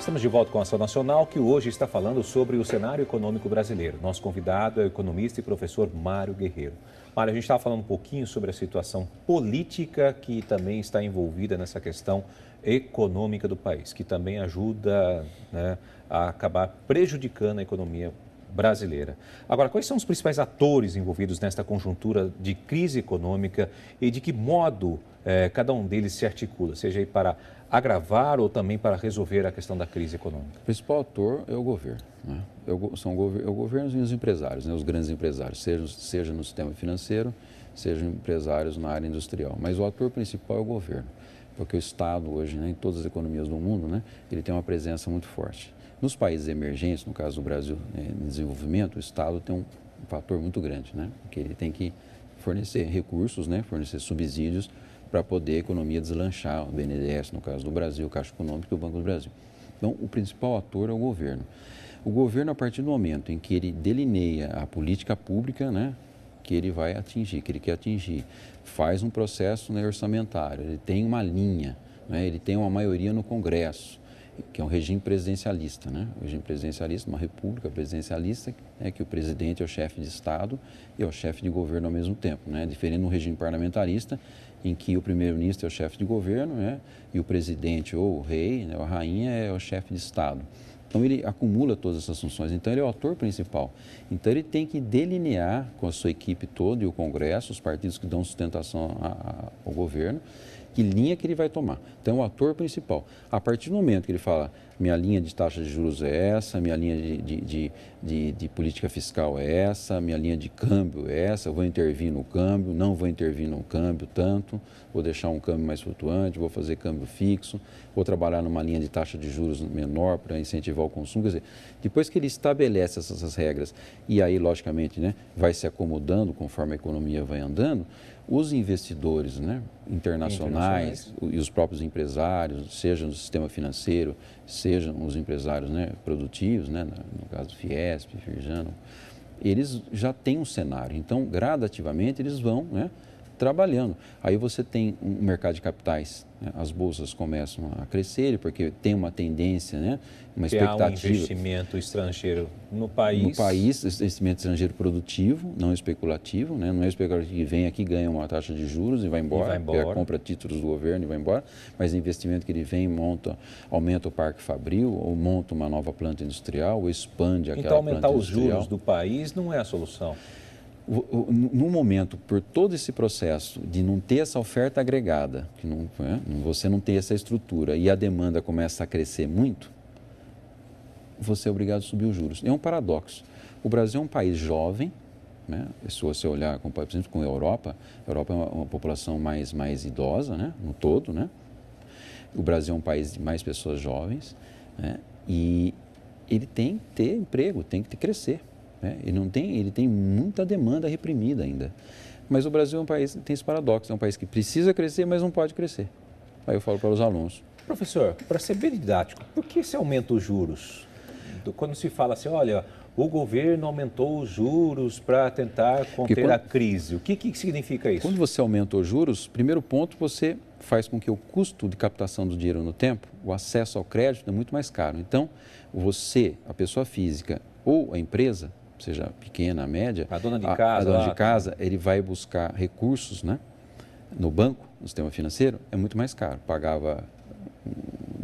estamos de volta com a Ação Nacional, que hoje está falando sobre o cenário econômico brasileiro. Nosso convidado é o economista e professor Mário Guerreiro. Mário, a gente estava falando um pouquinho sobre a situação política que também está envolvida nessa questão econômica do país, que também ajuda, né, a acabar prejudicando a economia brasileira. Agora, quais são os principais atores envolvidos nesta conjuntura de crise econômica e de que modo cada um deles se articula, seja aí para agravar ou também para resolver a questão da crise econômica? O principal ator é o governo, né? É o governo e os empresários, né? Os grandes empresários, seja no sistema financeiro, sejam empresários na área industrial. Mas o ator principal é o governo, porque o Estado hoje, né, em todas as economias do mundo, né, ele tem uma presença muito forte. Nos países emergentes, no caso do Brasil, em desenvolvimento, o Estado tem um fator muito grande, né? Porque ele tem que fornecer recursos, né, fornecer subsídios para poder a economia deslanchar, o BNDES, no caso do Brasil, o Caixa Econômica e o Banco do Brasil. Então, o principal ator é o governo. O governo, a partir do momento em que ele delineia a política pública, né, que ele vai atingir, que ele quer atingir, faz um processo, né, orçamentário, ele tem uma linha, né, ele tem uma maioria no Congresso, que é um regime presidencialista, né? O regime presidencialista, uma república presidencialista, né, que o presidente é o chefe de Estado e é o chefe de governo ao mesmo tempo, né? Diferente do regime parlamentarista, em que o primeiro-ministro é o chefe de governo, né, e o presidente ou o rei, né, ou a rainha é o chefe de Estado. Então, ele acumula todas essas funções. Então, ele é o ator principal. Então, ele tem que delinear com a sua equipe toda e o Congresso, os partidos que dão sustentação ao governo, que linha que ele vai tomar. Então, é o ator principal. A partir do momento que ele fala, minha linha de taxa de juros é essa, minha linha de política fiscal é essa, minha linha de câmbio é essa, eu vou intervir no câmbio, não vou intervir no câmbio tanto, vou deixar um câmbio mais flutuante, vou fazer câmbio fixo, vou trabalhar numa linha de taxa de juros menor para incentivar o consumo. Quer dizer, depois que ele estabelece essas regras e aí, logicamente, né, vai se acomodando conforme a economia vai andando, os investidores, né, internacionais e os próprios empresários, seja no sistema financeiro, sejam os empresários, né, produtivos, né, no caso do Fiesp, Firjano, eles já têm um cenário. Então, gradativamente, eles vão, né, trabalhando. Aí você tem um mercado de capitais, né? As bolsas começam a crescer, porque tem uma tendência, né? Uma expectativa. Há um investimento estrangeiro no país. No país, investimento estrangeiro produtivo, não especulativo, né? Não é especulativo que vem aqui, ganha uma taxa de juros e vai embora, compra títulos do governo e vai embora, mas investimento que ele vem, aumenta o parque fabril, ou monta uma nova planta industrial, ou expande aquela planta industrial. Então, aumentar os juros do país não é a solução? No momento, por todo esse processo de não ter essa oferta agregada, que você não tem essa estrutura e a demanda começa a crescer muito, você é obrigado a subir os juros. É um paradoxo. O Brasil é um país jovem, né? Se você olhar, por exemplo, com a Europa é uma população mais idosa, né? No todo, né? O Brasil é um país de mais pessoas jovens, né? E ele tem que ter emprego, tem que crescer. Ele tem muita demanda reprimida ainda. Mas o Brasil é um país que tem esse paradoxo, é um país que precisa crescer, mas não pode crescer. Aí eu falo para os alunos. Professor, para ser bem didático, por que se aumenta os juros? Quando se fala assim, olha, o governo aumentou os juros para tentar conter a crise, o que significa isso? Quando você aumenta os juros, primeiro ponto, você faz com que o custo de captação do dinheiro no tempo, o acesso ao crédito é muito mais caro. Então, você, a pessoa física ou a empresa, seja pequena, média, a dona de casa, ele vai buscar recursos, né, no banco, no sistema financeiro, é muito mais caro. Pagava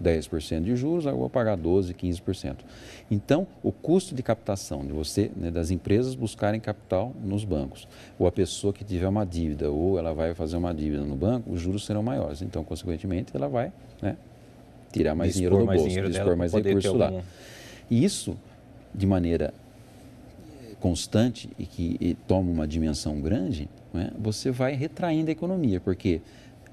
10% de juros, agora vou pagar 12%, 15%. Então, o custo de captação de você, né, das empresas buscarem capital nos bancos, ou a pessoa que tiver uma dívida, ou ela vai fazer uma dívida no banco, os juros serão maiores. Então, consequentemente, ela vai, né, tirar mais dinheiro do bolso, dispor mais recursos lá. E isso, de maneira constante e que toma uma dimensão grande, né, você vai retraindo a economia, porque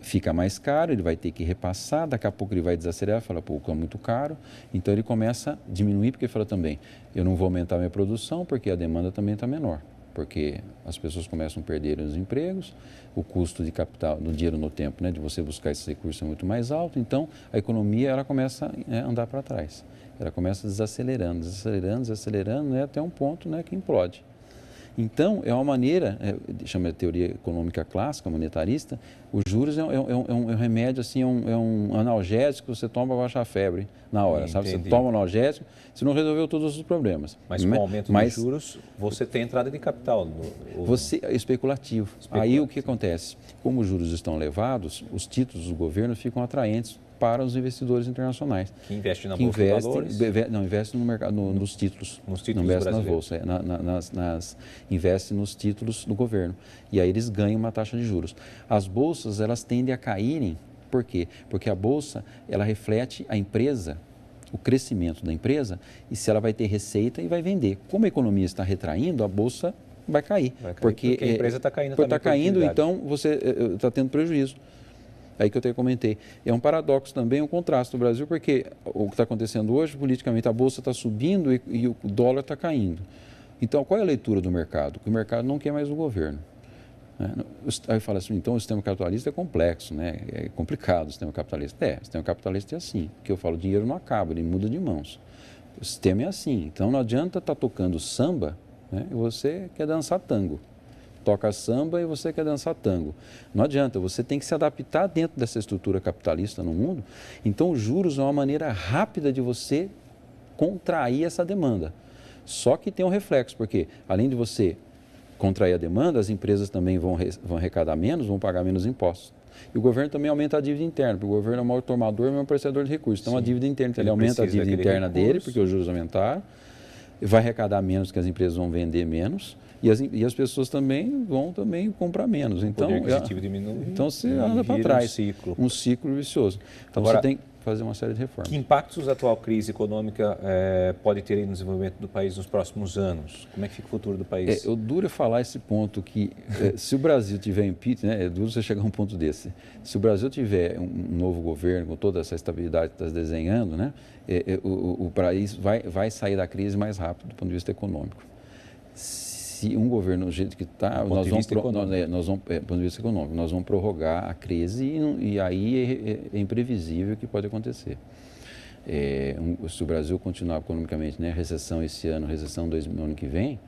fica mais caro, ele vai ter que repassar, daqui a pouco ele vai desacelerar, fala, pô, é muito caro, então ele começa a diminuir, porque ele fala também, eu não vou aumentar minha produção, porque a demanda também está menor, porque as pessoas começam a perder os empregos, o custo de capital, do dinheiro no tempo, né, de você buscar esses recursos é muito mais alto, então a economia ela começa a andar para trás. Ela começa desacelerando, né, até um ponto, né, que implode. Então, é uma maneira, chama de teoria econômica clássica, monetarista, os juros é um remédio, assim, é um analgésico que você toma para baixar a febre na hora, sabe? Você toma um analgésico, você não resolveu todos os problemas. Mas com o aumento dos juros, você tem entrada de capital. É especulativo. Aí o que acontece? Como os juros estão elevados, os títulos do governo ficam atraentes para os investidores internacionais. Que investem na bolsa de valores? Não, investem no mercado, nos títulos. Nos títulos não investe na bolsa, investe nos títulos do governo. E aí eles ganham uma taxa de juros. As bolsas, elas tendem a caírem. Por quê? Porque a bolsa, ela reflete a empresa, o crescimento da empresa, e se ela vai ter receita e vai vender. Como a economia está retraindo, a bolsa vai cair. Porque a empresa está caindo também. Está caindo, então você está tendo prejuízo. Aí que eu comentei. É um paradoxo também, um contraste do Brasil, porque o que está acontecendo hoje, politicamente, a bolsa está subindo e o dólar está caindo. Então, qual é a leitura do mercado? Que o mercado não quer mais o governo. Né? Aí fala assim, então o sistema capitalista é complexo, né? É complicado o sistema capitalista. O sistema capitalista é assim, que eu falo, o dinheiro não acaba, ele muda de mãos. O sistema é assim, então não adianta estar tocando samba, né? E você quer dançar tango. Toca samba e você quer dançar tango. Não adianta, você tem que se adaptar dentro dessa estrutura capitalista no mundo. Então, os juros é uma maneira rápida de você contrair essa demanda. Só que tem um reflexo, porque além de você contrair a demanda, as empresas também vão arrecadar menos, vão pagar menos impostos. E o governo também aumenta a dívida interna, porque o governo é o maior tomador e o maior prestador de recursos. Então, a dívida interna, ele aumenta a dívida interna dele, porque os juros aumentaram, vai arrecadar menos, porque as empresas vão vender menos. E as pessoas também vão comprar menos. Então, o poder aquisitivo diminui. Então você anda para trás. Um ciclo vicioso. Então agora, você tem que fazer uma série de reformas. Que impactos a atual crise econômica pode ter no desenvolvimento do país nos próximos anos? Como é que fica o futuro do país? É duro falar esse ponto que se o Brasil tiver impeachment, né, é duro você chegar a um ponto desse. Se o Brasil tiver um novo governo com toda essa estabilidade que está desenhando, né, o país vai sair da crise mais rápido do ponto de vista econômico. Se um governo do jeito que está, nós vamos prorrogar a crise e aí é imprevisível o que pode acontecer. Se o Brasil continuar economicamente, né, recessão esse ano, recessão no ano que vem,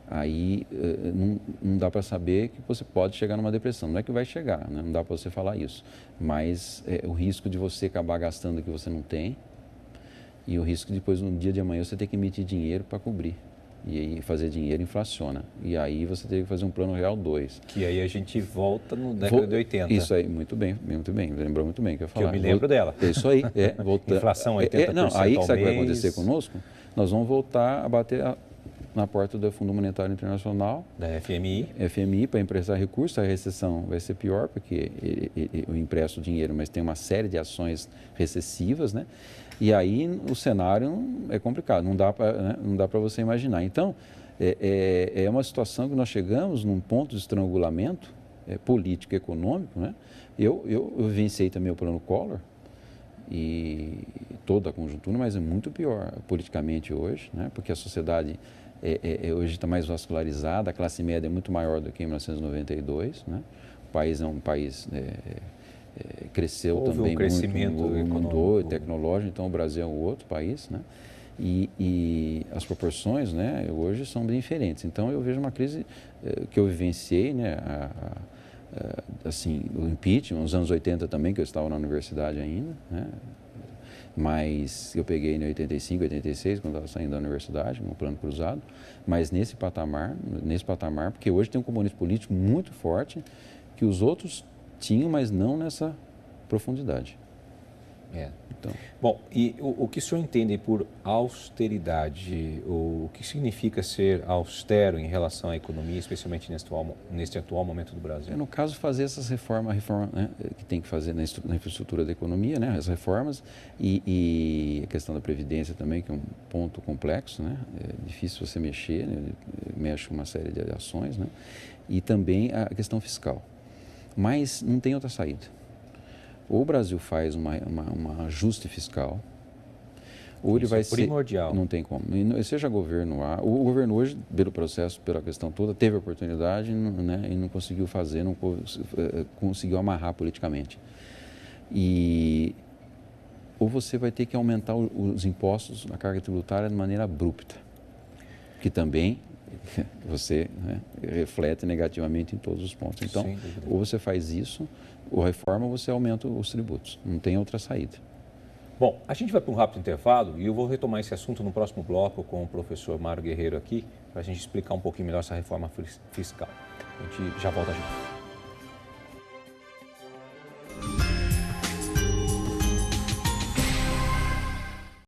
aí não dá para saber que você pode chegar numa depressão. Não é que vai chegar, né? Não dá para você falar isso. Mas o risco de você acabar gastando o que você não tem e o risco de depois, no dia de amanhã, você ter que emitir dinheiro para cobrir. E aí fazer dinheiro inflaciona. E aí você teria que fazer um plano real 2. Que aí a gente volta no década de 80. Isso aí, muito bem. Lembrou muito bem que eu ia falar. Que eu me lembro dela. É isso aí, voltando. Inflação 80% não, aí ao sabe o que vai mês. acontecer conosco? Nós vamos voltar a bater na porta do Fundo Monetário Internacional. Da FMI. FMI, para emprestar recursos. A recessão vai ser pior, porque eu empresto dinheiro, mas tem uma série de ações recessivas, né? E aí o cenário é complicado, não dá para você imaginar. Então, é uma situação que nós chegamos num ponto de estrangulamento político e econômico, né? Eu vivenciei também o plano Collor e toda a conjuntura, mas é muito pior politicamente hoje, né? Porque a sociedade hoje está mais vascularizada, a classe média é muito maior do que em 1992, né? O país é um país... cresceu Houve também um crescimento muito, mudou, tecnológico, então o Brasil é um outro país, né? E as proporções, né, hoje são bem diferentes. Então eu vejo uma crise que eu vivenciei, né, assim, o impeachment, nos anos 80 também, que eu estava na universidade ainda, né? Mas eu peguei em 85, 86, quando eu estava saindo da universidade, no plano cruzado, mas nesse patamar, porque hoje tem um comunismo político muito forte que os outros tinham, mas não nessa profundidade. Então. Bom, e o que o senhor entende por austeridade? O que significa ser austero em relação à economia, especialmente neste atual momento do Brasil? No caso, fazer essas reformas, né, que tem que fazer na infraestrutura da economia, né, as reformas, e a questão da Previdência também, que é um ponto complexo, né, é difícil você mexer, né, mexe com uma série de ações, né, e também a questão fiscal. Mas não tem outra saída. Ou o Brasil faz um ajuste fiscal, ou ele vai ser... primordial. Não tem como. E seja governo lá. O governo hoje, pelo processo, pela questão toda, teve a oportunidade, né, e não conseguiu fazer, não conseguiu amarrar politicamente. Ou você vai ter que aumentar os impostos, a carga tributária de maneira abrupta, que também você, né, reflete negativamente em todos os pontos. Então, ou você faz isso, ou reforma, ou você aumenta os tributos. Não tem outra saída. Bom, a gente vai para um rápido intervalo e eu vou retomar esse assunto no próximo bloco com o professor Mário Guerreiro aqui, para a gente explicar um pouquinho melhor essa reforma fiscal. A gente já volta já.